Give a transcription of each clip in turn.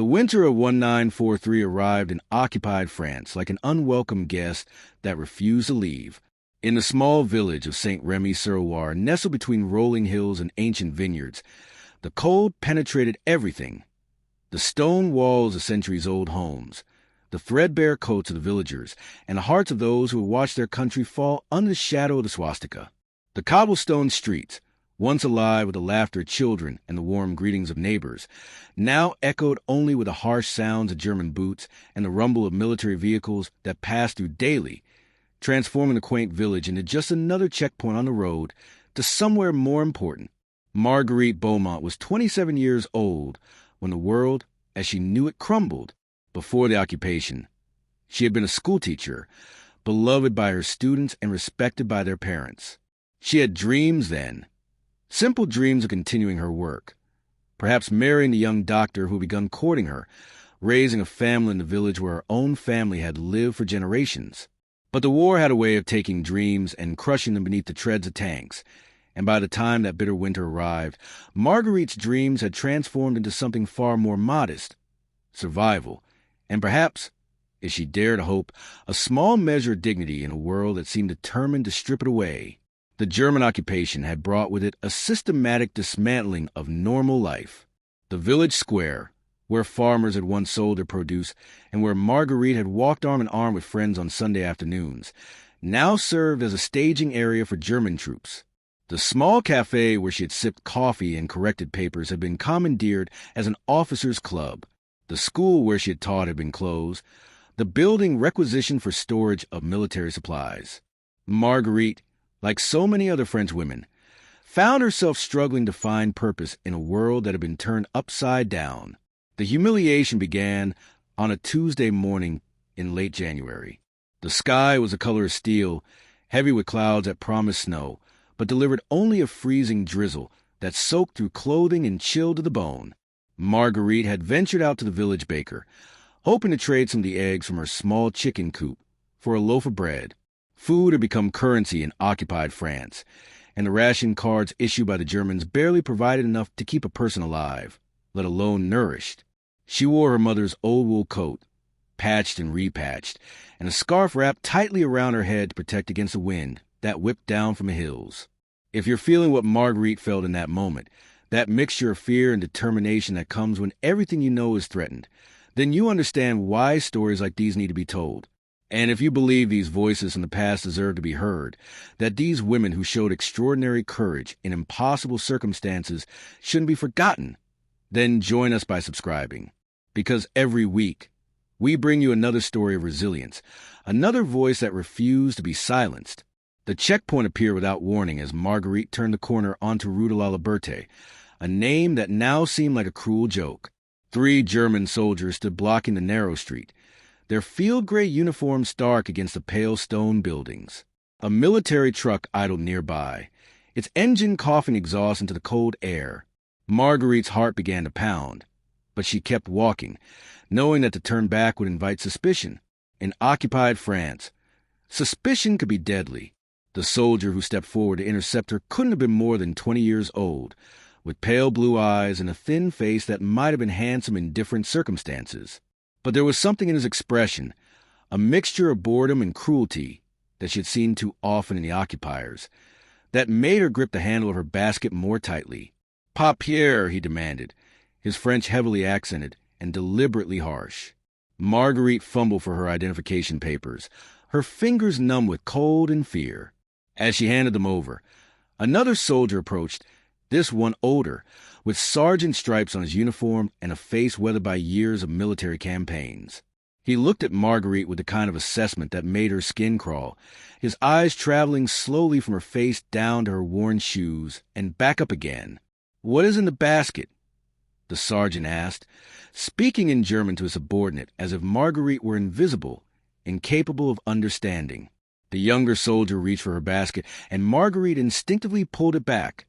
The winter of 1943 arrived in occupied France like an unwelcome guest that refused to leave. In the small village of Saint-Rémy-sur-Loire, nestled between rolling hills and ancient vineyards, the cold penetrated everything. The stone walls of centuries-old homes, the threadbare coats of the villagers, and the hearts of those who had watched their country fall under the shadow of the swastika. The cobblestone streets, once alive with the laughter of children and the warm greetings of neighbors, now echoed only with the harsh sounds of German boots and the rumble of military vehicles that passed through daily, transforming the quaint village into just another checkpoint on the road to somewhere more important. Marguerite Beaumont was 27 years old when the world, as she knew it, crumbled. Before the occupation, she had been a schoolteacher, beloved by her students and respected by their parents. She had dreams then, simple dreams of continuing her work, perhaps marrying the young doctor who had begun courting her, raising a family in the village where her own family had lived for generations. But the war had a way of taking dreams and crushing them beneath the treads of tanks, and by the time that bitter winter arrived, Marguerite's dreams had transformed into something far more modest: survival, and perhaps, if she dared to hope, a small measure of dignity in a world that seemed determined to strip it away. The German occupation had brought with it a systematic dismantling of normal life. The village square, where farmers had once sold their produce and where Marguerite had walked arm in arm with friends on Sunday afternoons, now served as a staging area for German troops. The small cafe where she had sipped coffee and corrected papers had been commandeered as an officers' club. The school where she had taught had been closed, the building requisitioned for storage of military supplies. Marguerite, like so many other French women, found herself struggling to find purpose in a world that had been turned upside down. The humiliation began on a Tuesday morning in late January. The sky was the color of steel, heavy with clouds that promised snow, but delivered only a freezing drizzle that soaked through clothing and chilled to the bone. Marguerite had ventured out to the village baker, hoping to trade some of the eggs from her small chicken coop for a loaf of bread. Food had become currency in occupied France, and the ration cards issued by the Germans barely provided enough to keep a person alive, let alone nourished. She wore her mother's old wool coat, patched and repatched, and a scarf wrapped tightly around her head to protect against the wind that whipped down from the hills. If you're feeling what Marguerite felt in that moment, that mixture of fear and determination that comes when everything you know is threatened, then you understand why stories like these need to be told. And if you believe these voices from the past deserve to be heard, that these women who showed extraordinary courage in impossible circumstances shouldn't be forgotten, then join us by subscribing. Because every week, we bring you another story of resilience, another voice that refused to be silenced. The checkpoint appeared without warning as Marguerite turned the corner onto Rue de la Liberté, a name that now seemed like a cruel joke. 3 German soldiers stood blocking the narrow street, their field-gray uniforms dark against the pale stone buildings. A military truck idled nearby, its engine coughing exhaust into the cold air. Marguerite's heart began to pound, but she kept walking, knowing that to turn back would invite suspicion. In occupied France, suspicion could be deadly. The soldier who stepped forward to intercept her couldn't have been more than 20 years old, with pale blue eyes and a thin face that might have been handsome in different circumstances. But there was something in his expression, a mixture of boredom and cruelty that she had seen too often in the occupiers, that made her grip the handle of her basket more tightly. "Papier," he demanded, his French heavily accented and deliberately harsh. Marguerite fumbled for her identification papers, her fingers numb with cold and fear. As she handed them over, another soldier approached, this one older, with sergeant stripes on his uniform and a face weathered by years of military campaigns. He looked at Marguerite with the kind of assessment that made her skin crawl, his eyes traveling slowly from her face down to her worn shoes and back up again. "What is in the basket?" the sergeant asked, speaking in German to his subordinate as if Marguerite were invisible, incapable of understanding. The younger soldier reached for her basket, and Marguerite instinctively pulled it back,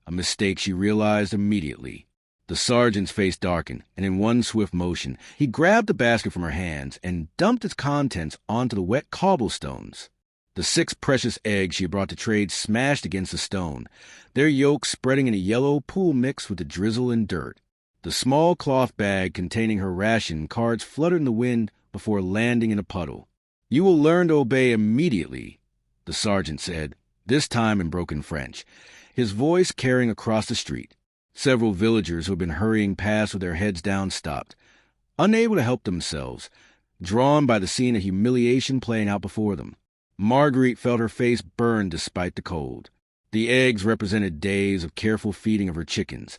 a mistake she realized immediately. The sergeant's face darkened, and in one swift motion, he grabbed the basket from her hands and dumped its contents onto the wet cobblestones. The 6 precious eggs she had brought to trade smashed against the stone, their yolks spreading in a yellow pool mix with the drizzle and dirt. The small cloth bag containing her ration cards fluttered in the wind before landing in a puddle. "You will learn to obey immediately," the sergeant said, this time in broken French, his voice carrying across the street. Several villagers who had been hurrying past with their heads down stopped, unable to help themselves, drawn by the scene of humiliation playing out before them. Marguerite felt her face burn despite the cold. The eggs represented days of careful feeding of her chickens,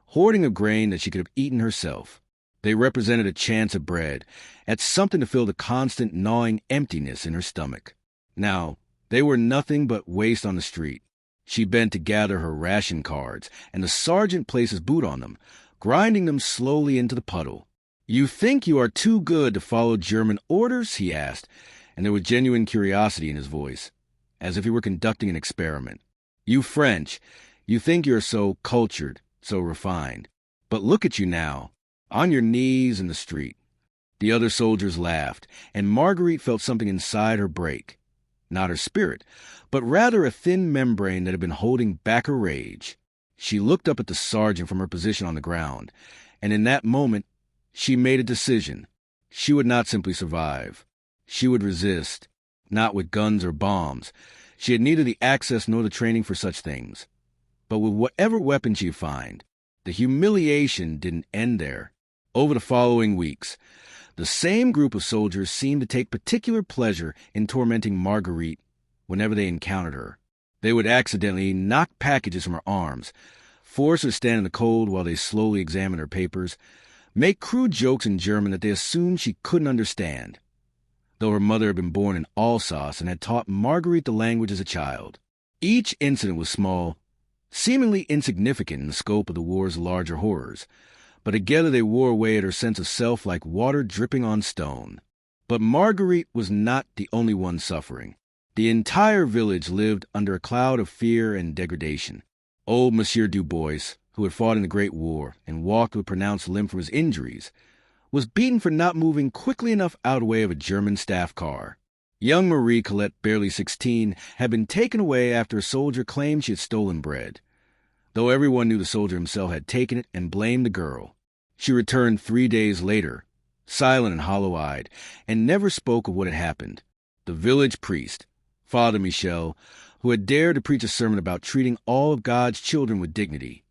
hoarding of grain that she could have eaten herself. They represented a chance of bread, at something to fill the constant gnawing emptiness in her stomach. Now, they were nothing but waste on the street. She bent to gather her ration cards, and the sergeant placed his boot on them, grinding them slowly into the puddle. "You think you are too good to follow German orders?" he asked, and there was genuine curiosity in his voice, as if he were conducting an experiment. "You French, you think you're so cultured, so refined. But look at you now, on your knees in the street." The other soldiers laughed, and Marguerite felt something inside her break. Not her spirit, but rather a thin membrane that had been holding back her rage. She looked up at the sergeant from her position on the ground, and in that moment, she made a decision. She would not simply survive. She would resist, not with guns or bombs. She had neither the access nor the training for such things. But with whatever weapon she'd find, the humiliation didn't end there. Over the following weeks, the same group of soldiers seemed to take particular pleasure in tormenting Marguerite whenever they encountered her. They would accidentally knock packages from her arms, force her to stand in the cold while they slowly examined her papers, make crude jokes in German that they assumed she couldn't understand, though her mother had been born in Alsace and had taught Marguerite the language as a child. Each incident was small, seemingly insignificant in the scope of the war's larger horrors, but together they wore away at her sense of self like water dripping on stone. But Marguerite was not the only one suffering. The entire village lived under a cloud of fear and degradation. Old Monsieur Dubois, who had fought in the Great War and walked with pronounced limp from his injuries, was beaten for not moving quickly enough out of the way of a German staff car. Young Marie Colette, barely 16, had been taken away after a soldier claimed she had stolen bread, though everyone knew the soldier himself had taken it and blamed the girl. She returned 3 days later, silent and hollow-eyed, and never spoke of what had happened. The village priest, Father Michel, who had dared to preach a sermon about treating all of God's children with dignity,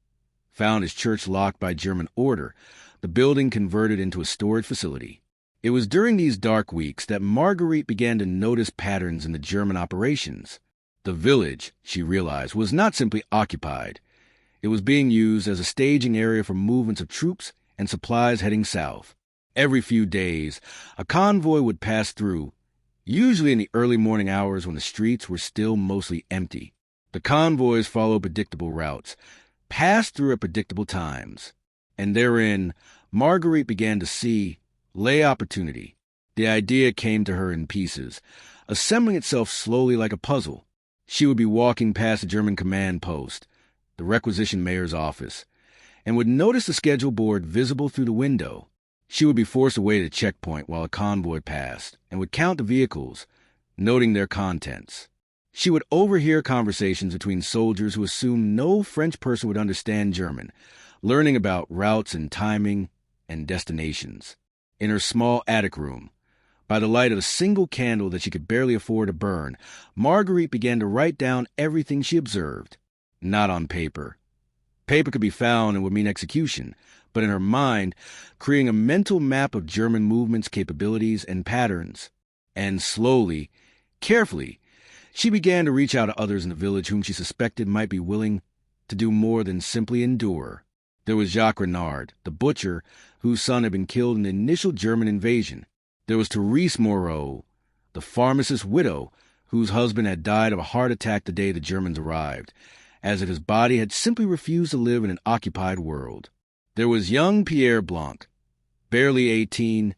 found his church locked by German order, the building converted into a storage facility. It was during these dark weeks that Marguerite began to notice patterns in the German operations. The village, she realized, was not simply occupied. It was being used as a staging area for movements of troops and supplies heading south. Every few days, a convoy would pass through, usually in the early morning hours when the streets were still mostly empty. The convoys followed predictable routes, passed through at predictable times, and therein, Marguerite began to see, lay opportunity. The idea came to her in pieces, assembling itself slowly like a puzzle. She would be walking past the German command post, the requisition mayor's office, and would notice the schedule board visible through the window. She would be forced away at a checkpoint while a convoy passed, and would count the vehicles, noting their contents. She would overhear conversations between soldiers who assumed no French person would understand German, learning about routes and timing and destinations. In her small attic room, by the light of a single candle that she could barely afford to burn, Marguerite began to write down everything she observed. Not on paper. Paper could be found and would mean execution, but in her mind, creating a mental map of German movements, capabilities, and patterns. And slowly, carefully, she began to reach out to others in the village whom she suspected might be willing to do more than simply endure. There was Jacques Renard, the butcher, whose son had been killed in the initial German invasion. There was Therese Moreau, the pharmacist's widow, whose husband had died of a heart attack the day the Germans arrived, as if his body had simply refused to live in an occupied world. There was young Pierre Blanc, barely 18,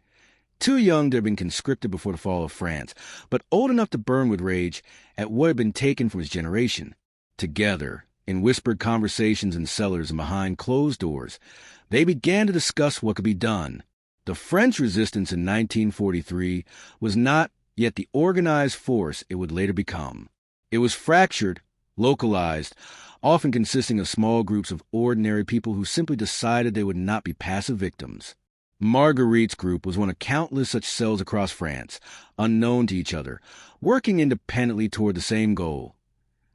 too young to have been conscripted before the fall of France, but old enough to burn with rage at what had been taken from his generation. Together, in whispered conversations in cellars and behind closed doors, they began to discuss what could be done. The French resistance in 1943 was not yet the organized force it would later become. It was fractured, localized, often consisting of small groups of ordinary people who simply decided they would not be passive victims. Marguerite's group was one of countless such cells across France, unknown to each other, working independently toward the same goal: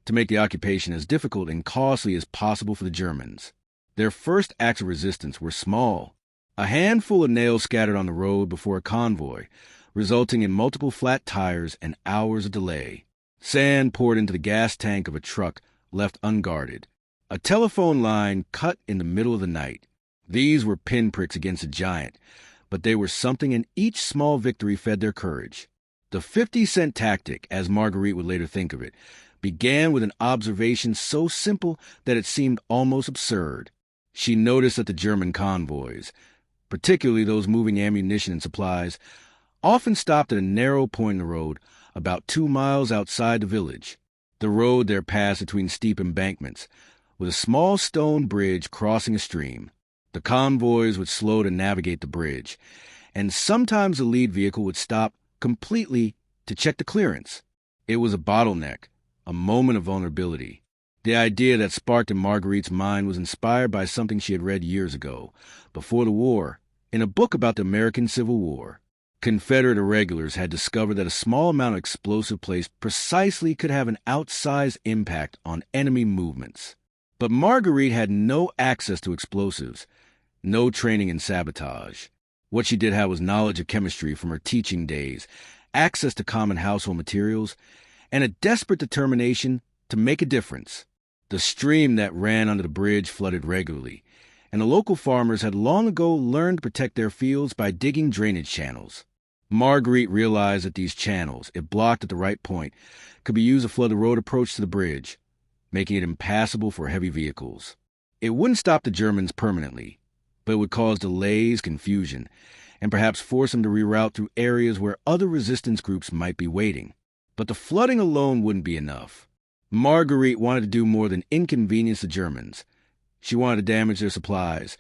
to make the occupation as difficult and costly as possible for the Germans. Their first acts of resistance were small: a handful of nails scattered on the road before a convoy, resulting in multiple flat tires and hours of delay. Sand poured into the gas tank of a truck left unguarded. A telephone line cut in the middle of the night. These were pinpricks against a giant, but they were something, and each small victory fed their courage. The 50-cent tactic, as Marguerite would later think of it, began with an observation so simple that it seemed almost absurd. She noticed that the German convoys, particularly those moving ammunition and supplies, often stopped at a narrow point in the road about 2 miles outside the village. The road there passed between steep embankments, with a small stone bridge crossing a stream. The convoys would slow to navigate the bridge, and sometimes the lead vehicle would stop completely to check the clearance. It was a bottleneck, a moment of vulnerability. The idea that sparked in Marguerite's mind was inspired by something she had read years ago, before the war, in a book about the American Civil War. Confederate irregulars had discovered that a small amount of explosive placed precisely could have an outsized impact on enemy movements. But Marguerite had no access to explosives, no training in sabotage. What she did have was knowledge of chemistry from her teaching days, access to common household materials, and a desperate determination to make a difference. The stream that ran under the bridge flooded regularly, and the local farmers had long ago learned to protect their fields by digging drainage channels. Marguerite realized that these channels, if blocked at the right point, could be used to flood the road approach to the bridge, making it impassable for heavy vehicles. It wouldn't stop the Germans permanently, but it would cause delays, confusion, and perhaps force them to reroute through areas where other resistance groups might be waiting. But the flooding alone wouldn't be enough. Marguerite wanted to do more than inconvenience the Germans. She wanted to damage their supplies,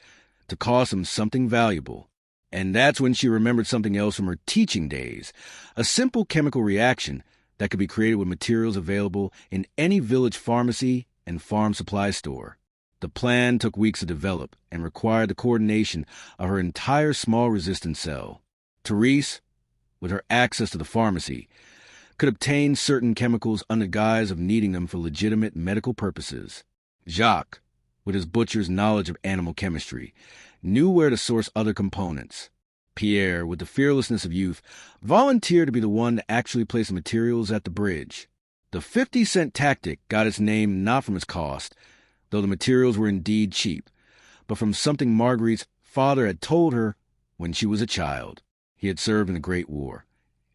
to cost them something valuable. And that's when she remembered something else from her teaching days: a simple chemical reaction that could be created with materials available in any village pharmacy and farm supply store. The plan took weeks to develop and required the coordination of her entire small resistance cell. Therese, with her access to the pharmacy, could obtain certain chemicals under guise of needing them for legitimate medical purposes. Jacques, with his butcher's knowledge of animal chemistry, knew where to source other components. Pierre, with the fearlessness of youth, volunteered to be the one to actually place the materials at the bridge. The 50-cent tactic got its name not from its cost, though the materials were indeed cheap, but from something Marguerite's father had told her when she was a child. He had served in the Great War,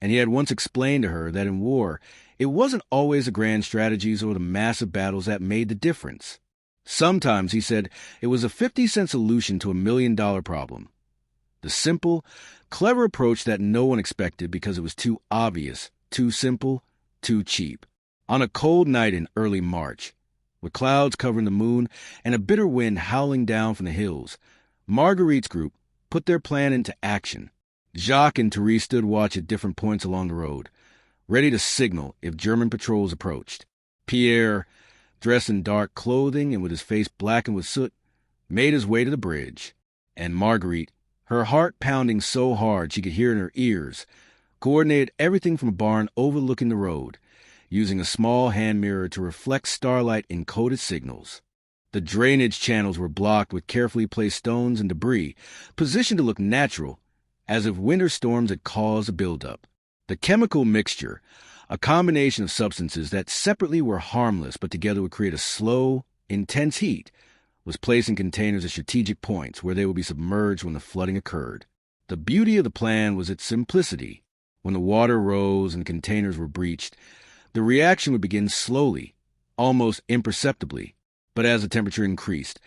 and he had once explained to her that in war, it wasn't always the grand strategies or the massive battles that made the difference. Sometimes, he said, it was a 50-cent solution to $1 million problem. The simple, clever approach that no one expected because it was too obvious, too simple, too cheap. On a cold night in early March, with clouds covering the moon and a bitter wind howling down from the hills, Marguerite's group put their plan into action. Jacques and Therese stood watch at different points along the road, ready to signal if German patrols approached. Pierre, dressed in dark clothing and with his face blackened with soot, made his way to the bridge. And Marguerite, her heart pounding so hard she could hear in her ears, coordinated everything from a barn overlooking the road, using a small hand mirror to reflect starlight in coded signals. The drainage channels were blocked with carefully placed stones and debris, positioned to look natural, as if winter storms had caused a buildup. The chemical mixture, a combination of substances that separately were harmless but together would create a slow, intense heat, was placed in containers at strategic points where they would be submerged when the flooding occurred. The beauty of the plan was its simplicity. When the water rose and the containers were breached, the reaction would begin slowly, almost imperceptibly, but as the temperature increased,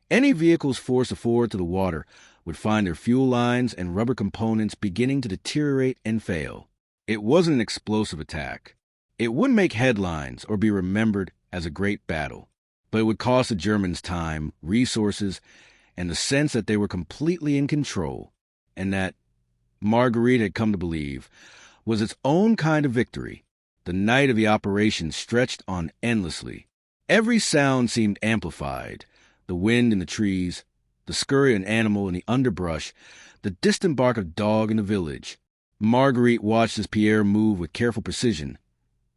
any vehicles forced forward to the water would find their fuel lines and rubber components beginning to deteriorate and fail. It wasn't an explosive attack. It wouldn't make headlines or be remembered as a great battle, but it would cost the Germans time, resources, and the sense that they were completely in control, and that, Marguerite had come to believe, was its own kind of victory. The night of the operation stretched on endlessly. Every sound seemed amplified: the wind in the trees, the scurry of an animal in the underbrush, the distant bark of a dog in the village. Marguerite watched as Pierre moved with careful precision,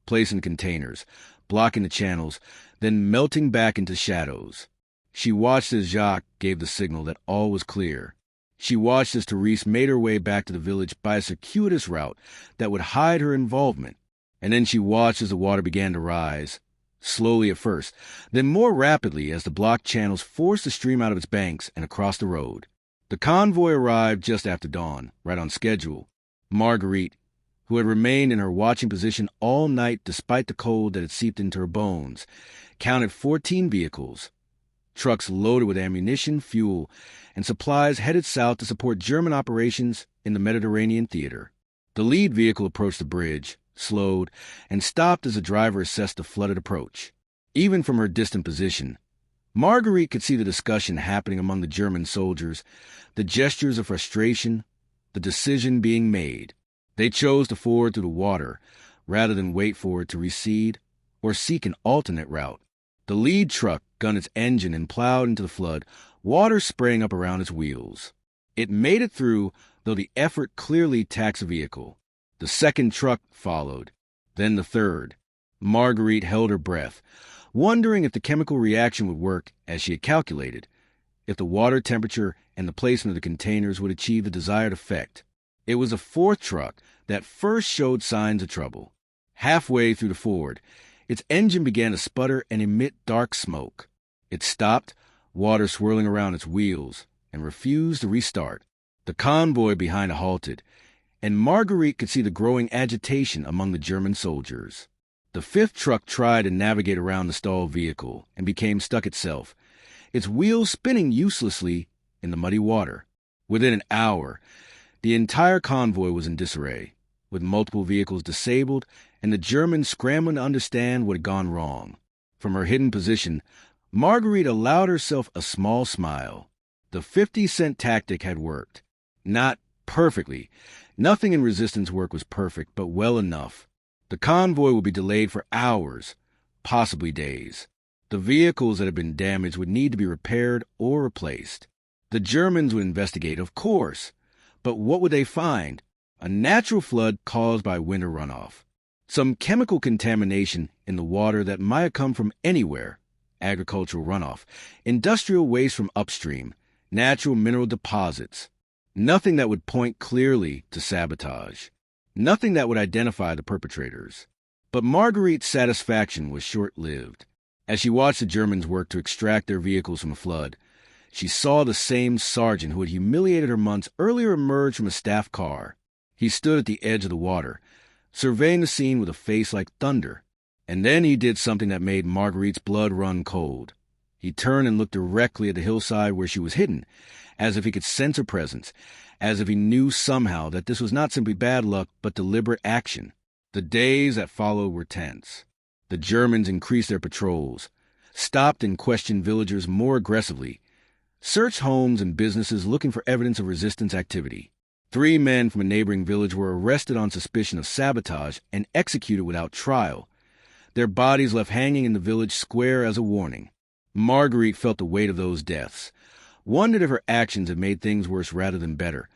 placing the containers, blocking the channels, then melting back into shadows. She watched as Jacques gave the signal that all was clear. She watched as Therese made her way back to the village by a circuitous route that would hide her involvement. And then she watched as the water began to rise, slowly at first, then more rapidly as the blocked channels forced the stream out of its banks and across the road. The convoy arrived just after dawn, right on schedule. Marguerite, who had remained in her watching position all night despite the cold that had seeped into her bones, counted 14 vehicles, trucks loaded with ammunition, fuel, and supplies headed south to support German operations in the Mediterranean theater. The lead vehicle approached the bridge, slowed, and stopped as the driver assessed the flooded approach. Even from her distant position, Marguerite could see the discussion happening among the German soldiers, the gestures of frustration, the decision being made. They chose to ford through the water rather than wait for it to recede or seek an alternate route. The lead truck gunned its engine and plowed into the flood, water spraying up around its wheels. It made it through, though the effort clearly taxed the vehicle. The second truck followed, then the third. Marguerite held her breath, wondering if the chemical reaction would work as she had calculated, if the water temperature and the placement of the containers would achieve the desired effect. It was the fourth truck that first showed signs of trouble. Halfway through the ford, its engine began to sputter and emit dark smoke. It stopped, water swirling around its wheels, and refused to restart. The convoy behind it halted, and Marguerite could see the growing agitation among the German soldiers. The fifth truck tried to navigate around the stalled vehicle and became stuck itself, its wheels spinning uselessly in the muddy water. Within an hour, the entire convoy was in disarray, with multiple vehicles disabled and the Germans scrambling to understand what had gone wrong. From her hidden position, Marguerite allowed herself a small smile. The 50-cent tactic had worked. Not perfectly. Nothing in resistance work was perfect, but well enough. The convoy would be delayed for hours, possibly days. The vehicles that had been damaged would need to be repaired or replaced. The Germans would investigate, of course. But what would they find? A natural flood caused by winter runoff. Some chemical contamination in the water that might have come from anywhere. Agricultural runoff, industrial waste from upstream, natural mineral deposits. Nothing that would point clearly to sabotage. Nothing that would identify the perpetrators. But Marguerite's satisfaction was short-lived. As she watched the Germans work to extract their vehicles from a flood, she saw the same sergeant who had humiliated her months earlier emerge from a staff car. He stood at the edge of the water, surveying the scene with a face like thunder. And then he did something that made Marguerite's blood run cold. He turned and looked directly at the hillside where she was hidden, as if he could sense her presence, as if he knew somehow that this was not simply bad luck but deliberate action. The days that followed were tense. The Germans increased their patrols, stopped and questioned villagers more aggressively, searched homes and businesses looking for evidence of resistance activity. 3 men from a neighboring village were arrested on suspicion of sabotage and executed without trial, their bodies left hanging in the village square as a warning. Marguerite felt the weight of those deaths, wondered if her actions had made things worse rather than better,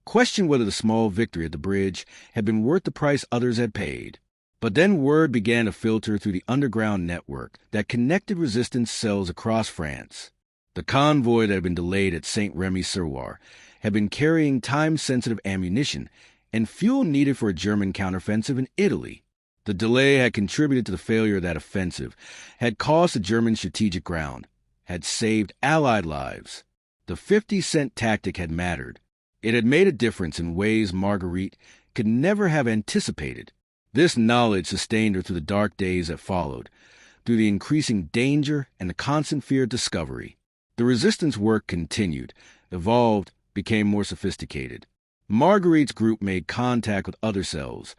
questioned whether the small victory at the bridge had been worth the price others had paid. But then word began to filter through the underground network that connected resistance cells across France. The convoy that had been delayed at Saint-Rémy-sur-Loire had been carrying time-sensitive ammunition and fuel needed for a German counteroffensive in Italy. The delay had contributed to the failure of that offensive, had cost the German strategic ground, had saved Allied lives. The 50-cent tactic had mattered. It had made a difference in ways Marguerite could never have anticipated. This knowledge sustained her through the dark days that followed, through the increasing danger and the constant fear of discovery. The resistance work continued, evolved, became more sophisticated. Marguerite's group made contact with other cells,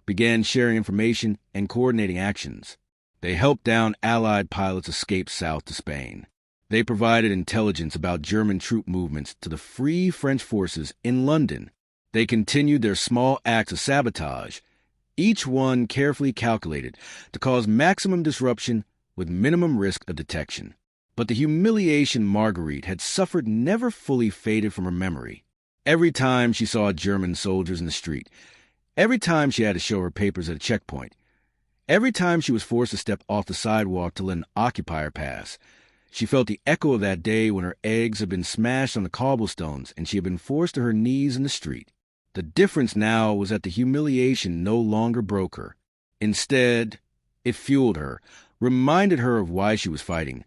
began sharing information and coordinating actions. They helped down Allied pilots escape south to Spain. They provided intelligence about German troop movements to the Free French forces in London. They continued their small acts of sabotage, each one carefully calculated to cause maximum disruption with minimum risk of detection. But the humiliation Marguerite had suffered never fully faded from her memory. Every time she saw German soldiers in the street, every time she had to show her papers at a checkpoint, every time she was forced to step off the sidewalk to let an occupier pass, she felt the echo of that day when her eggs had been smashed on the cobblestones and she had been forced to her knees in the street. The difference now was that the humiliation no longer broke her. Instead, it fueled her, reminded her of why she was fighting,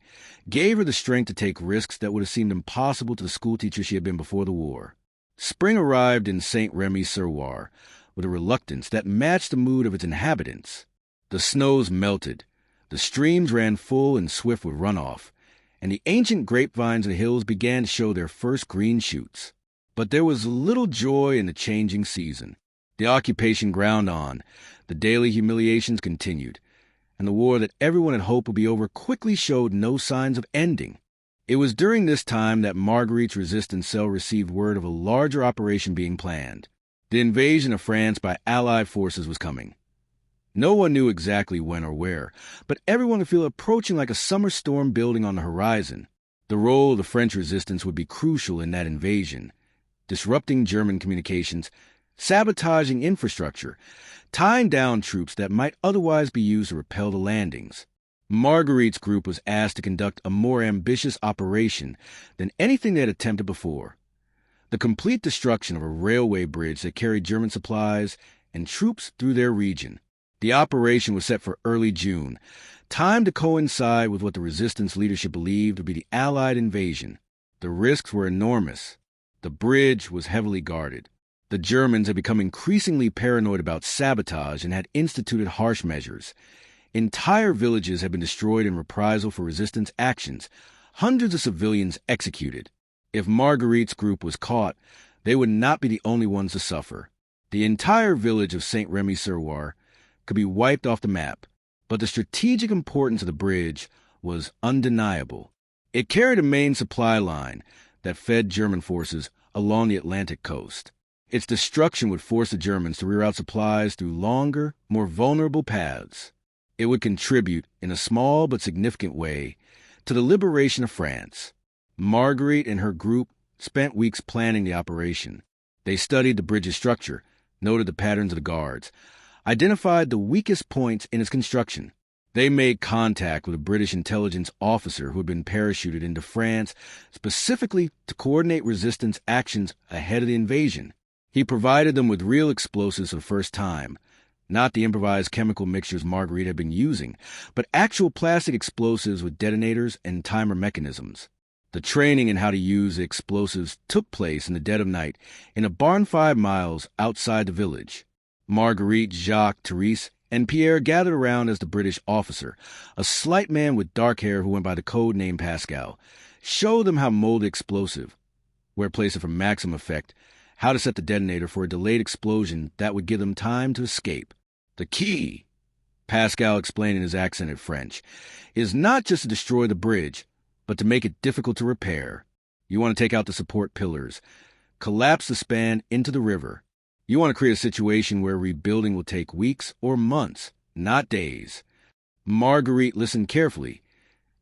gave her the strength to take risks that would have seemed impossible to the schoolteacher she had been before the war. Spring arrived in St. Remy-sur-Loire with a reluctance that matched the mood of its inhabitants. The snows melted, the streams ran full and swift with runoff, and the ancient grapevines of the hills began to show their first green shoots. But there was little joy in the changing season. The occupation ground on, the daily humiliations continued, and the war that everyone had hoped would be over quickly showed no signs of ending. It was during this time that Marguerite's resistance cell received word of a larger operation being planned. The invasion of France by Allied forces was coming. No one knew exactly when or where, but everyone would feel it approaching like a summer storm building on the horizon. The role of the French resistance would be crucial in that invasion, disrupting German communications, sabotaging infrastructure, tying down troops that might otherwise be used to repel the landings. Marguerite's group was asked to conduct a more ambitious operation than anything they had attempted before. The complete destruction of a railway bridge that carried German supplies and troops through their region. The operation was set for early June, timed to coincide with what the resistance leadership believed would be the Allied invasion. The risks were enormous. The bridge was heavily guarded. The Germans had become increasingly paranoid about sabotage and had instituted harsh measures. Entire villages had been destroyed in reprisal for resistance actions, hundreds of civilians executed. If Marguerite's group was caught, they would not be the only ones to suffer. The entire village of St. Remy-sur-Loire could be wiped off the map, but the strategic importance of the bridge was undeniable. It carried a main supply line that fed German forces along the Atlantic coast. Its destruction would force the Germans to reroute supplies through longer, more vulnerable paths. It would contribute, in a small but significant way, to the liberation of France. Marguerite and her group spent weeks planning the operation. They studied the bridge's structure, noted the patterns of the guards, identified the weakest points in its construction. They made contact with a British intelligence officer who had been parachuted into France specifically to coordinate resistance actions ahead of the invasion. He provided them with real explosives for the first time, not the improvised chemical mixtures Marguerite had been using, but actual plastic explosives with detonators and timer mechanisms. The training in how to use the explosives took place in the dead of night in a barn 5 miles outside the village. Marguerite, Jacques, Therese, and Pierre gathered around as the British officer, a slight man with dark hair who went by the code name Pascal, showed them how to mold the explosive, where to place it for maximum effect, how to set the detonator for a delayed explosion that would give them time to escape. The key, Pascal explained in his accented French, is not just to destroy the bridge, but to make it difficult to repair. You want to take out the support pillars, collapse the span into the river. You want to create a situation where rebuilding will take weeks or months, not days. Marguerite listened carefully,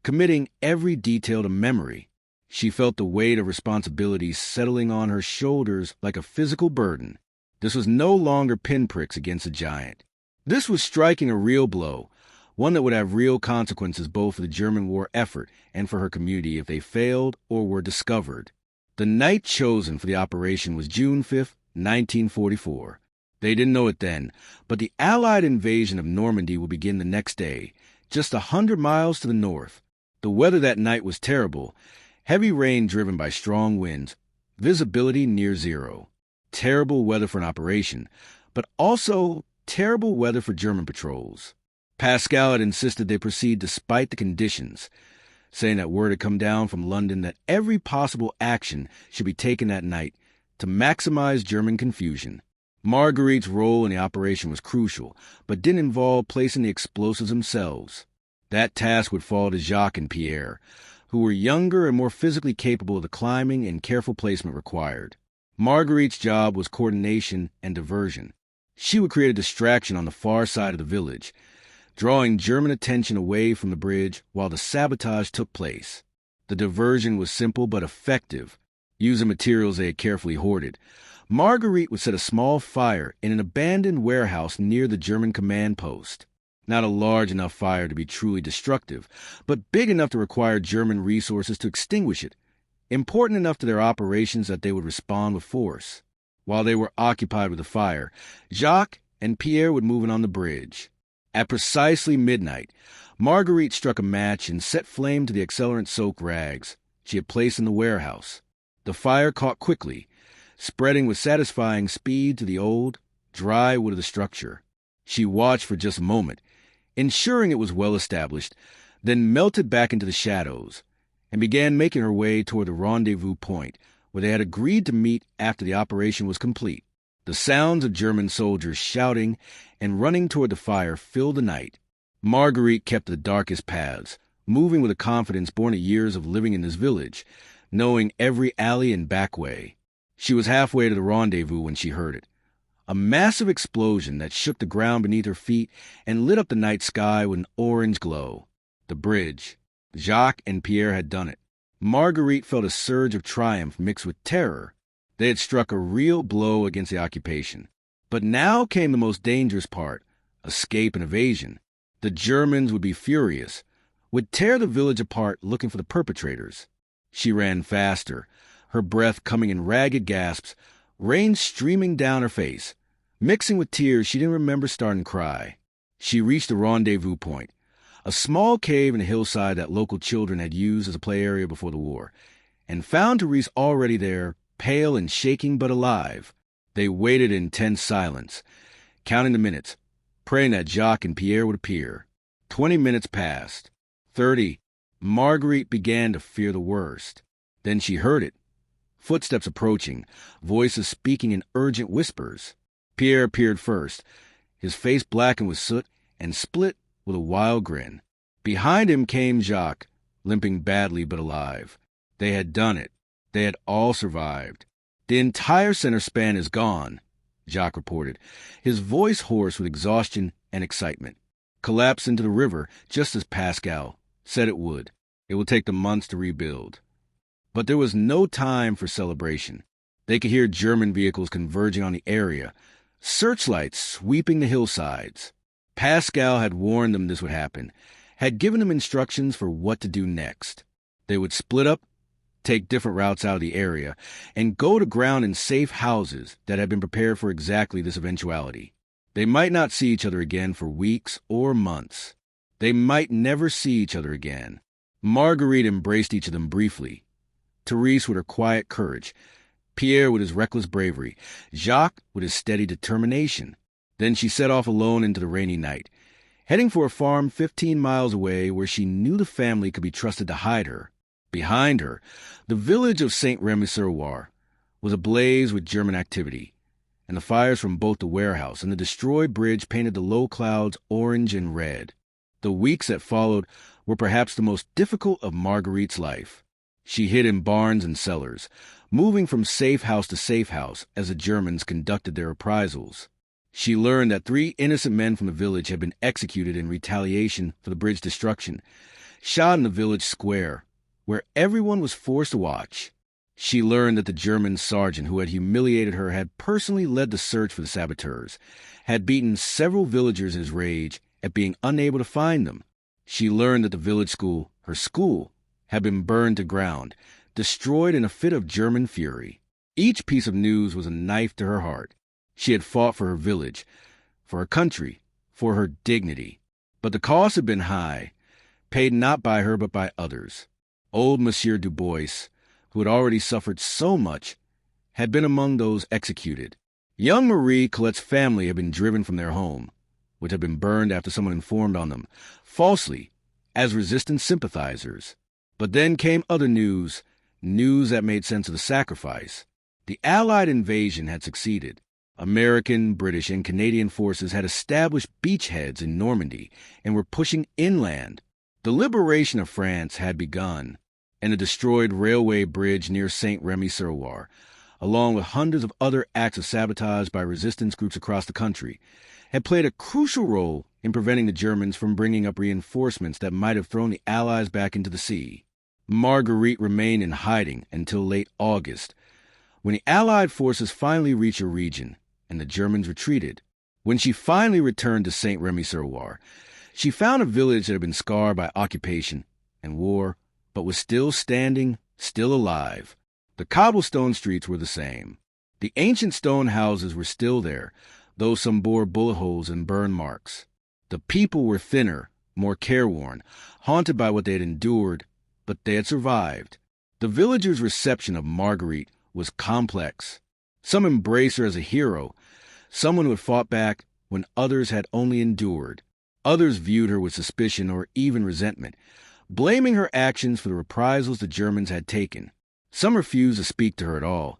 committing every detail to memory. She felt the weight of responsibility settling on her shoulders like a physical burden. This was no longer pinpricks against a giant. This was striking a real blow, one that would have real consequences both for the German war effort and for her community if they failed or were discovered. The night chosen for the operation was June 5th, 1944. They didn't know it then, but the Allied invasion of Normandy would begin the next day, just 100 miles to the north. The weather that night was terrible, heavy rain driven by strong winds, visibility near zero. Terrible weather for an operation, but also terrible weather for German patrols. Pascal had insisted they proceed despite the conditions, saying that word had come down from London that every possible action should be taken that night to maximize German confusion. Marguerite's role in the operation was crucial, but didn't involve placing the explosives themselves. That task would fall to Jacques and Pierre, who were younger and more physically capable of the climbing and careful placement required. Marguerite's job was coordination and diversion. She would create a distraction on the far side of the village, drawing German attention away from the bridge while the sabotage took place. The diversion was simple but effective. Using materials they had carefully hoarded, Marguerite would set a small fire in an abandoned warehouse near the German command post. Not a large enough fire to be truly destructive, but big enough to require German resources to extinguish it, important enough to their operations that they would respond with force. While they were occupied with the fire, Jacques and Pierre would move in on the bridge. At precisely midnight, Marguerite struck a match and set flame to the accelerant-soaked rags she had placed in the warehouse. The fire caught quickly, spreading with satisfying speed to the old, dry wood of the structure. She watched for just a moment, ensuring it was well established, then melted back into the shadows, and began making her way toward the rendezvous point, where they had agreed to meet after the operation was complete. The sounds of German soldiers shouting and running toward the fire filled the night. Marguerite kept the darkest paths, moving with a confidence born of years of living in this village, knowing every alley and back way. She was halfway to the rendezvous when she heard it. A massive explosion that shook the ground beneath her feet and lit up the night sky with an orange glow. The bridge. Jacques and Pierre had done it. Marguerite felt a surge of triumph mixed with terror. They had struck a real blow against the occupation. But now came the most dangerous part, escape and evasion. The Germans would be furious, would tear the village apart looking for the perpetrators. She ran faster, her breath coming in ragged gasps, rain streaming down her face. Mixing with tears, she didn't remember starting to cry. She reached the rendezvous point, a small cave in a hillside that local children had used as a play area before the war, and found Therese already there, pale and shaking but alive. They waited in tense silence, counting the minutes, praying that Jacques and Pierre would appear. 20 minutes passed. 30. Marguerite began to fear the worst. Then she heard it. Footsteps approaching, voices speaking in urgent whispers. Pierre appeared first, his face blackened with soot and split with a wild grin. Behind him came Jacques, limping badly but alive. They had done it. They had all survived. The entire center span is gone, Jacques reported, his voice hoarse with exhaustion and excitement. Collapsed into the river just as Pascal said it would. It would take them months to rebuild. But there was no time for celebration. They could hear German vehicles converging on the area, searchlights sweeping the hillsides. Pascal had warned them this would happen, had given them instructions for what to do next. They would split up, take different routes out of the area, and go to ground in safe houses that had been prepared for exactly this eventuality. They might not see each other again for weeks or months. They might never see each other again. Marguerite embraced each of them briefly. Therese with her quiet courage, Pierre with his reckless bravery, Jacques with his steady determination. Then she set off alone into the rainy night, heading for a farm 15 miles away where she knew the family could be trusted to hide her. Behind her, the village of Saint-Remy-sur-Loire was ablaze with German activity, and the fires from both the warehouse and the destroyed bridge painted the low clouds orange and red. The weeks that followed were perhaps the most difficult of Marguerite's life. She hid in barns and cellars, moving from safe house to safe house as the Germans conducted their reprisals. She learned that 3 innocent men from the village had been executed in retaliation for the bridge destruction, shot in the village square, where everyone was forced to watch. She learned that the German sergeant who had humiliated her had personally led the search for the saboteurs, had beaten several villagers in his rage at being unable to find them. She learned that the village school, her school, had been burned to ground, destroyed in a fit of German fury. Each piece of news was a knife to her heart. She had fought for her village, for her country, for her dignity. But the cost had been high, paid not by her but by others. Old Monsieur Dubois, who had already suffered so much, had been among those executed. Young Marie Colette's family had been driven from their home, which had been burned after someone informed on them, falsely, as resistance sympathizers. But then came other news that made sense of the sacrifice. The Allied invasion had succeeded. American, British, and Canadian forces had established beachheads in Normandy and were pushing inland. The liberation of France had begun, and the destroyed railway bridge near Saint-Remy-sur-Loire, along with hundreds of other acts of sabotage by resistance groups across the country, had played a crucial role in preventing the Germans from bringing up reinforcements that might have thrown the Allies back into the sea. Marguerite remained in hiding until late August, when the Allied forces finally reached a region and the Germans retreated. When she finally returned to Saint-Rémy-sur-Loire, she found a village that had been scarred by occupation and war, but was still standing, still alive. The cobblestone streets were the same. The ancient stone houses were still there, though some bore bullet holes and burn marks. The people were thinner, more careworn, haunted by what they had endured, but they had survived. The villagers' reception of Marguerite was complex. Some embraced her as a hero, someone who had fought back when others had only endured. Others viewed her with suspicion or even resentment, blaming her actions for the reprisals the Germans had taken. Some refused to speak to her at all,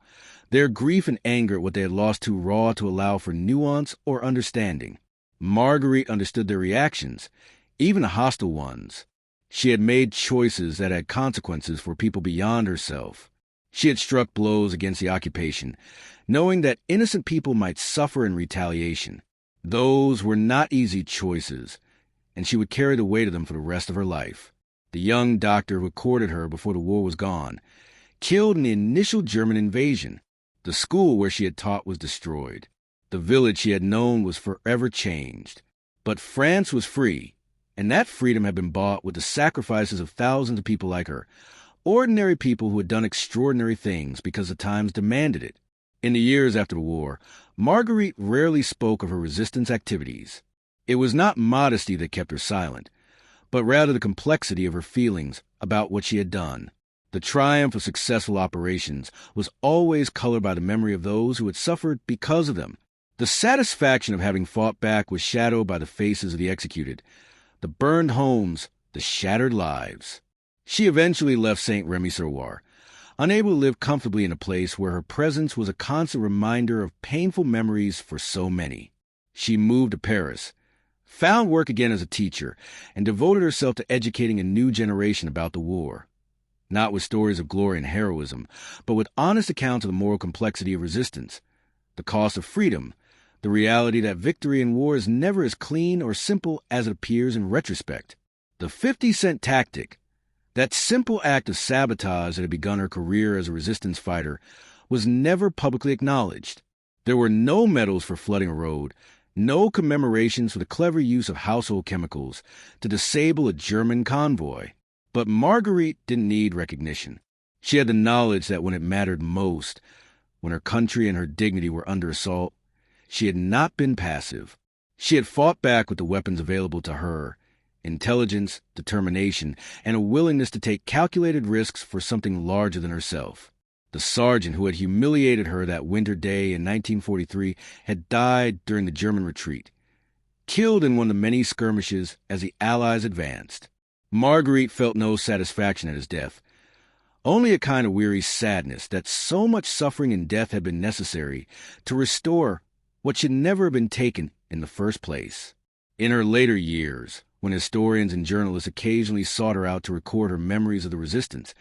their grief and anger at what they had lost too raw to allow for nuance or understanding. Marguerite understood their reactions, even the hostile ones. She had made choices that had consequences for people beyond herself. She had struck blows against the occupation, knowing that innocent people might suffer in retaliation. Those were not easy choices, and she would carry the weight of them for the rest of her life. The young doctor who courted her before the war was gone, killed in the initial German invasion. The school where she had taught was destroyed. The village she had known was forever changed. But France was free, and that freedom had been bought with the sacrifices of thousands of people like her, ordinary people who had done extraordinary things because the times demanded it. In the years after the war, Marguerite rarely spoke of her resistance activities. It was not modesty that kept her silent, but rather the complexity of her feelings about what she had done. The triumph of successful operations was always colored by the memory of those who had suffered because of them. The satisfaction of having fought back was shadowed by the faces of the executed, the burned homes, the shattered lives. She eventually left Saint-Rémy-sur-Loire, unable to live comfortably in a place where her presence was a constant reminder of painful memories for so many. She moved to Paris, found work again as a teacher, and devoted herself to educating a new generation about the war. Not with stories of glory and heroism, but with honest accounts of the moral complexity of resistance, the cost of freedom, the reality that victory in war is never as clean or simple as it appears in retrospect. The 50-cent tactic, that simple act of sabotage that had begun her career as a resistance fighter, was never publicly acknowledged. There were no medals for flooding a road, no commemorations for the clever use of household chemicals to disable a German convoy. But Marguerite didn't need recognition. She had the knowledge that when it mattered most, when her country and her dignity were under assault, she had not been passive. She had fought back with the weapons available to her, intelligence, determination, and a willingness to take calculated risks for something larger than herself. The sergeant who had humiliated her that winter day in 1943 had died during the German retreat, killed in one of the many skirmishes as the Allies advanced. Marguerite felt no satisfaction at his death, only a kind of weary sadness that so much suffering and death had been necessary to restore what should never have been taken in the first place. In her later years, when historians and journalists occasionally sought her out to record her memories of the resistance,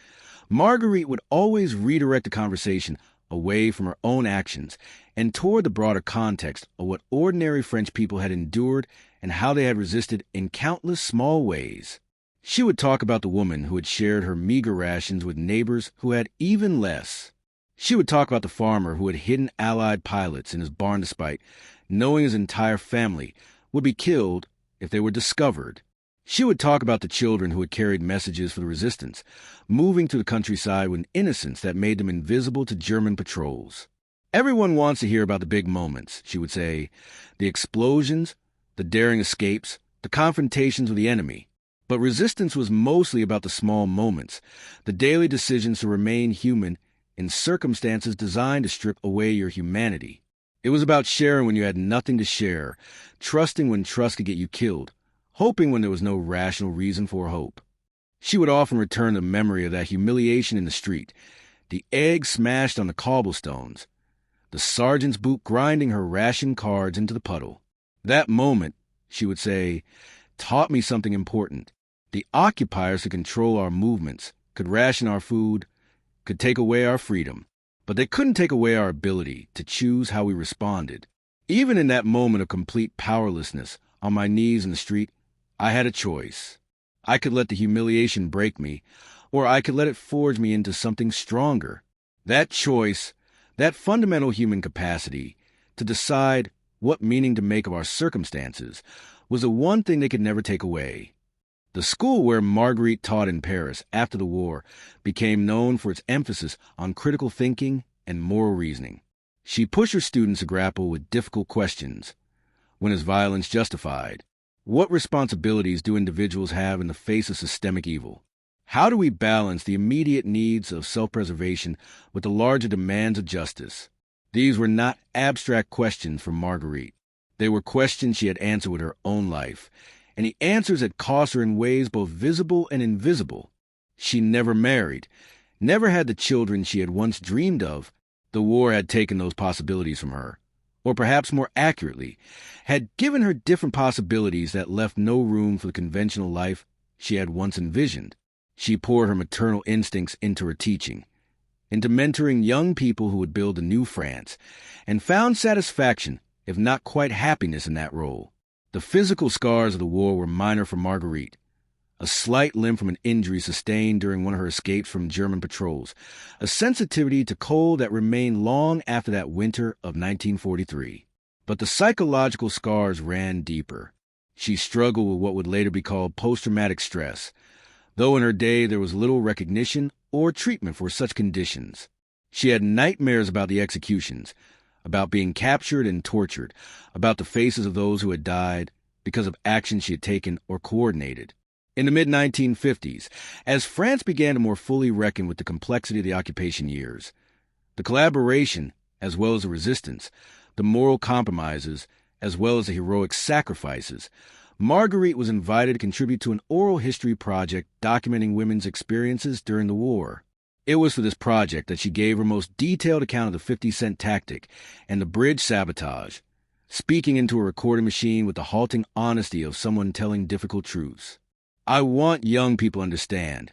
Marguerite would always redirect the conversation away from her own actions and toward the broader context of what ordinary French people had endured and how they had resisted in countless small ways. She would talk about the woman who had shared her meager rations with neighbors who had even less. She would talk about the farmer who had hidden Allied pilots in his barn despite knowing his entire family would be killed if they were discovered. She would talk about the children who had carried messages for the resistance, moving to the countryside with an innocence that made them invisible to German patrols. Everyone wants to hear about the big moments, she would say, the explosions, the daring escapes, the confrontations with the enemy. But resistance was mostly about the small moments, the daily decisions to remain human in circumstances designed to strip away your humanity. It was about sharing when you had nothing to share, trusting when trust could get you killed, hoping when there was no rational reason for hope. She would often return the memory of that humiliation in the street, the egg smashed on the cobblestones, the sergeant's boot grinding her ration cards into the puddle. That moment, she would say, taught me something important. The occupiers could control our movements, could ration our food, could take away our freedom, but they couldn't take away our ability to choose how we responded. Even in that moment of complete powerlessness, on my knees in the street, I had a choice. I could let the humiliation break me, or I could let it forge me into something stronger. That choice, that fundamental human capacity to decide what meaning to make of our circumstances, was the one thing they could never take away. The school where Marguerite taught in Paris after the war became known for its emphasis on critical thinking and moral reasoning. She pushed her students to grapple with difficult questions. When is violence justified? What responsibilities do individuals have in the face of systemic evil? How do we balance the immediate needs of self-preservation with the larger demands of justice? These were not abstract questions for Marguerite. They were questions she had answered with her own life, and the answers had cost her in ways both visible and invisible. She never married, never had the children she had once dreamed of. The war had taken those possibilities from her, or perhaps more accurately, had given her different possibilities that left no room for the conventional life she had once envisioned. She poured her maternal instincts into her teaching, into mentoring young people who would build a new France, and found satisfaction, if not quite happiness, in that role. The physical scars of the war were minor for Marguerite. A slight limp from an injury sustained during one of her escapes from German patrols, a sensitivity to cold that remained long after that winter of 1943. But the psychological scars ran deeper. She struggled with what would later be called post-traumatic stress, though in her day there was little recognition or treatment for such conditions. She had nightmares about the executions, about being captured and tortured, about the faces of those who had died because of actions she had taken or coordinated. In the mid-1950s, as France began to more fully reckon with the complexity of the occupation years, the collaboration as well as the resistance, the moral compromises as well as the heroic sacrifices, Marguerite was invited to contribute to an oral history project documenting women's experiences during the war. It was for this project that she gave her most detailed account of the 50-cent tactic and the bridge sabotage, speaking into a recording machine with the halting honesty of someone telling difficult truths. "I want young people to understand,"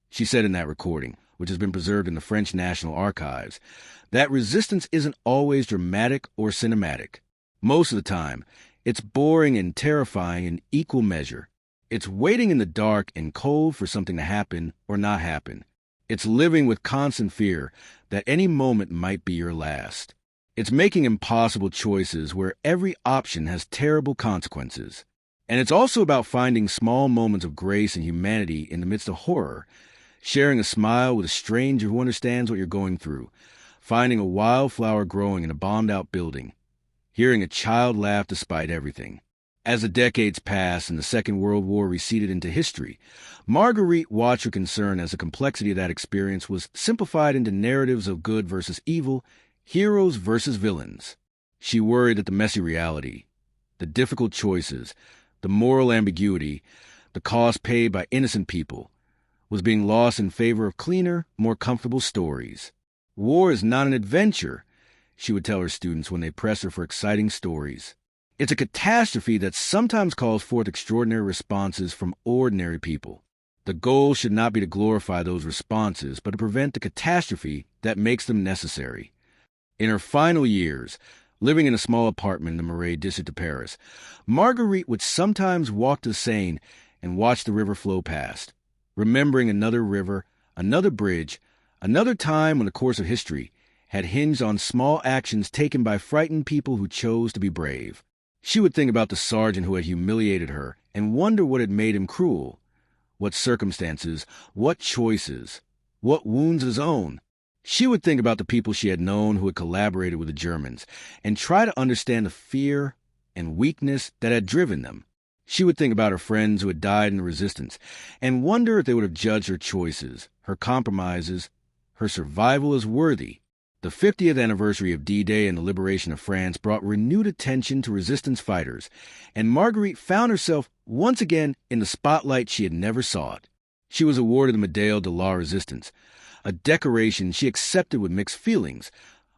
she said in that recording, which has been preserved in the French National Archives, that resistance isn't always dramatic or cinematic. Most of the time, it's boring and terrifying in equal measure. It's waiting in the dark and cold for something to happen or not happen. It's living with constant fear that any moment might be your last. It's making impossible choices where every option has terrible consequences. And it's also about finding small moments of grace and humanity in the midst of horror, sharing a smile with a stranger who understands what you're going through, finding a wildflower growing in a bombed-out building, hearing a child laugh despite everything. As the decades passed and the Second World War receded into history, Marguerite watched her concern as the complexity of that experience was simplified into narratives of good versus evil, heroes versus villains. She worried that the messy reality, the difficult choices, the moral ambiguity, the cost paid by innocent people, was being lost in favor of cleaner, more comfortable stories. War is not an adventure, she would tell her students when they pressed her for exciting stories. It's a catastrophe that sometimes calls forth extraordinary responses from ordinary people. The goal should not be to glorify those responses, but to prevent the catastrophe that makes them necessary. In her final years, living in a small apartment in the Marais district of Paris, Marguerite would sometimes walk to the Seine and watch the river flow past, remembering another river, another bridge, another time when the course of history had hinged on small actions taken by frightened people who chose to be brave. She would think about the sergeant who had humiliated her and wonder what had made him cruel. What circumstances, what choices, what wounds of his own. She would think about the people she had known who had collaborated with the Germans and try to understand the fear and weakness that had driven them. She would think about her friends who had died in the resistance and wonder if they would have judged her choices, her compromises, her survival as worthy. The 50th anniversary of D-Day and the liberation of France brought renewed attention to resistance fighters, and Marguerite found herself once again in the spotlight she had never sought. She was awarded the Médaille de la Résistance, a decoration she accepted with mixed feelings,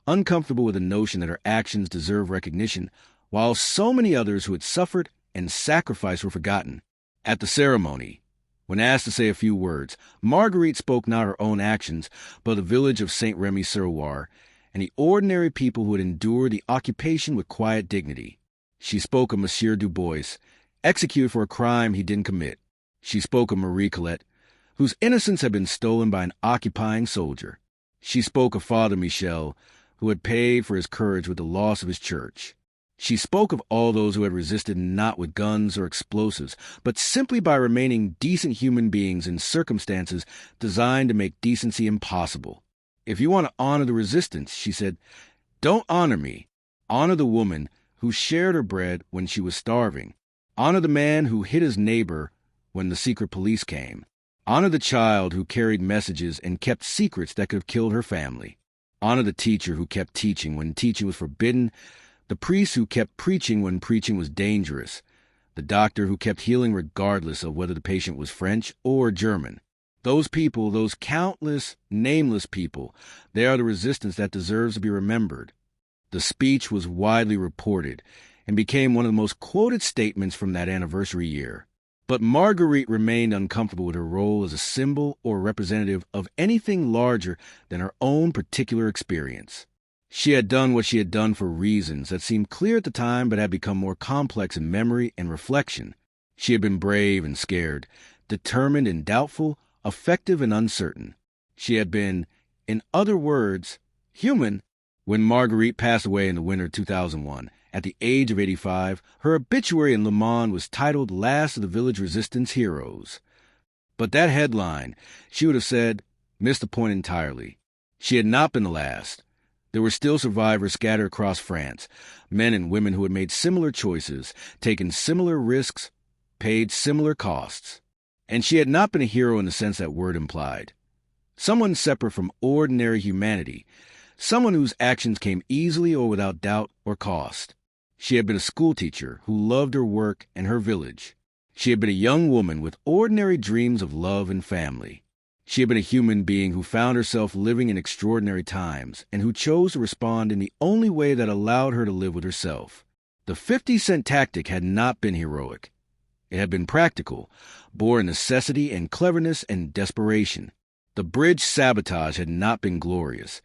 uncomfortable with the notion that her actions deserved recognition, while so many others who had suffered and sacrificed were forgotten. At the ceremony, when asked to say a few words, Marguerite spoke not her own actions, but the village of Saint-Rémy-sur-Loire and the ordinary people who had endured the occupation with quiet dignity. She spoke of Monsieur Du Bois, executed for a crime he didn't commit. She spoke of Marie Colette, whose innocence had been stolen by an occupying soldier. She spoke of Father Michel, who had paid for his courage with the loss of his church. She spoke of all those who had resisted not with guns or explosives, but simply by remaining decent human beings in circumstances designed to make decency impossible. If you want to honor the resistance, she said, don't honor me. Honor the woman who shared her bread when she was starving. Honor the man who hid his neighbor when the secret police came. Honor the child who carried messages and kept secrets that could have killed her family. Honor the teacher who kept teaching when teaching was forbidden, the priest who kept preaching when preaching was dangerous, the doctor who kept healing regardless of whether the patient was French or German. Those people, those countless, nameless people, they are the resistance that deserves to be remembered. The speech was widely reported and became one of the most quoted statements from that anniversary year. But Marguerite remained uncomfortable with her role as a symbol or representative of anything larger than her own particular experience. She had done what she had done for reasons that seemed clear at the time but had become more complex in memory and reflection. She had been brave and scared, determined and doubtful, effective and uncertain. She had been, in other words, human. When Marguerite passed away in the winter of 2001, at the age of 85, her obituary in Le Monde was titled Last of the Village Resistance Heroes. But that headline, she would have said, missed the point entirely. She had not been the last. There were still survivors scattered across France, men and women who had made similar choices, taken similar risks, paid similar costs. And she had not been a hero in the sense that word implied. Someone separate from ordinary humanity, someone whose actions came easily or without doubt or cost. She had been a schoolteacher who loved her work and her village. She had been a young woman with ordinary dreams of love and family. She had been a human being who found herself living in extraordinary times and who chose to respond in the only way that allowed her to live with herself. The 50-cent tactic had not been heroic. It had been practical, born necessity and cleverness and desperation. The bridge sabotage had not been glorious.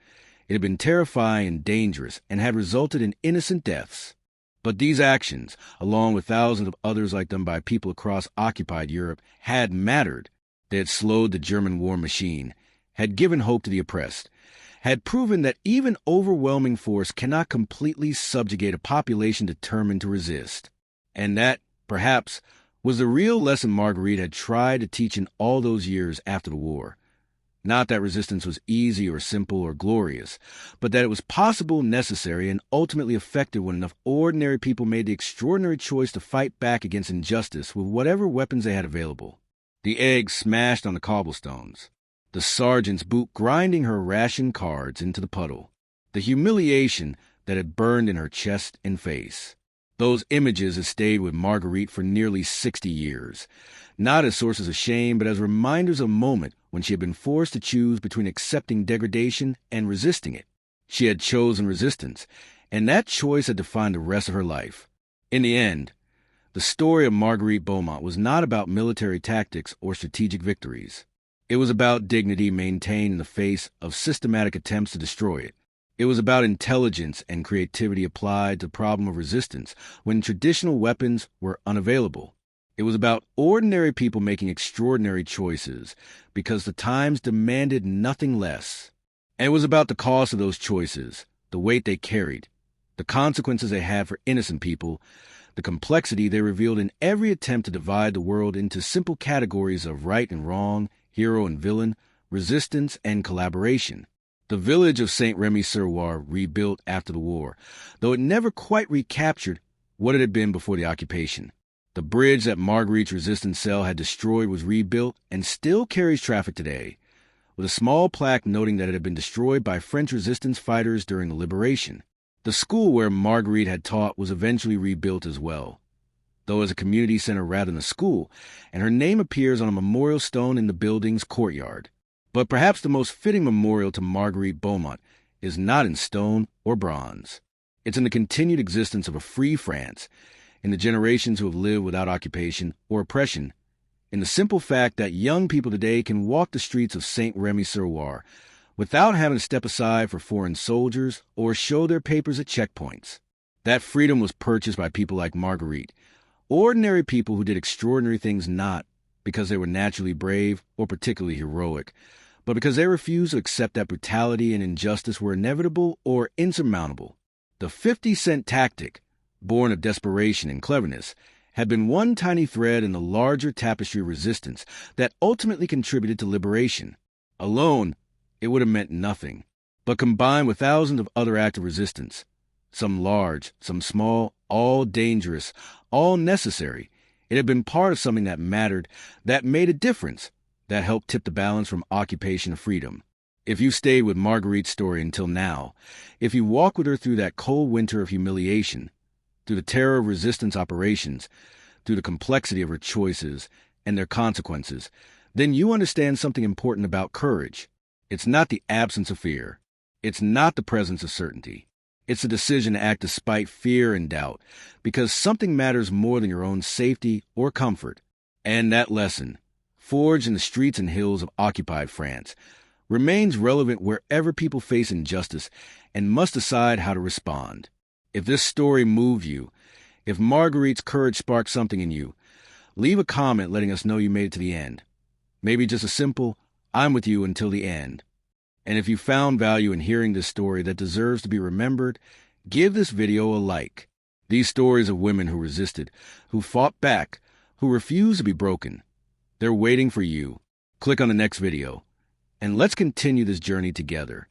It had been terrifying and dangerous and had resulted in innocent deaths. But these actions, along with thousands of others like them by people across occupied Europe, had mattered. They had slowed the German war machine, had given hope to the oppressed, had proven that even overwhelming force cannot completely subjugate a population determined to resist. And that, perhaps, was the real lesson Marguerite had tried to teach in all those years after the war. Not that resistance was easy or simple or glorious, but that it was possible, necessary, and ultimately effective when enough ordinary people made the extraordinary choice to fight back against injustice with whatever weapons they had available. The eggs smashed on the cobblestones, the sergeant's boot grinding her ration cards into the puddle, the humiliation that had burned in her chest and face. Those images had stayed with Marguerite for nearly 60 years, not as sources of shame, but as reminders of a moment when she had been forced to choose between accepting degradation and resisting it. She had chosen resistance, and that choice had defined the rest of her life. In the end, the story of Marguerite Beaumont was not about military tactics or strategic victories. It was about dignity maintained in the face of systematic attempts to destroy it. It was about intelligence and creativity applied to the problem of resistance when traditional weapons were unavailable. It was about ordinary people making extraordinary choices because the times demanded nothing less. And it was about the cost of those choices, the weight they carried, the consequences they had for innocent people, the complexity they revealed in every attempt to divide the world into simple categories of right and wrong, hero and villain, resistance and collaboration. The village of Saint-Rémy-sur-Loire rebuilt after the war, though it never quite recaptured what it had been before the occupation. The bridge that Marguerite's resistance cell had destroyed was rebuilt and still carries traffic today, with a small plaque noting that it had been destroyed by French resistance fighters during the liberation. The school where Marguerite had taught was eventually rebuilt as well, though as a community center rather than a school, and her name appears on a memorial stone in the building's courtyard. But perhaps the most fitting memorial to Marguerite Beaumont is not in stone or bronze. It's in the continued existence of a free France, in the generations who have lived without occupation or oppression, in the simple fact that young people today can walk the streets of Saint-Rémy-sur-Loire without having to step aside for foreign soldiers or show their papers at checkpoints. That freedom was purchased by people like Marguerite, Ordinary people who did extraordinary things not because they were naturally brave or particularly heroic, but because they refused to accept that brutality and injustice were inevitable or insurmountable. The 50-cent tactic, born of desperation and cleverness, had been one tiny thread in the larger tapestry of resistance that ultimately contributed to liberation. Alone, it would have meant nothing. But combined with thousands of other acts of resistance, some large, some small, all dangerous, all necessary, it had been part of something that mattered, that made a difference, that helped tip the balance from occupation to freedom. If you stayed with Marguerite's story until now, if you walked with her through that cold winter of humiliation, through the terror of resistance operations, through the complexity of her choices and their consequences, then you understand something important about courage. It's not the absence of fear. It's not the presence of certainty. It's the decision to act despite fear and doubt, because something matters more than your own safety or comfort. And that lesson, forged in the streets and hills of occupied France, remains relevant wherever people face injustice and must decide how to respond. If this story moved you, if Marguerite's courage sparked something in you, leave a comment letting us know you made it to the end. Maybe just a simple, "I'm with you until the end." And if you found value in hearing this story that deserves to be remembered, give this video a like. These stories of women who resisted, who fought back, who refused to be broken, they're waiting for you. Click on the next video, and let's continue this journey together.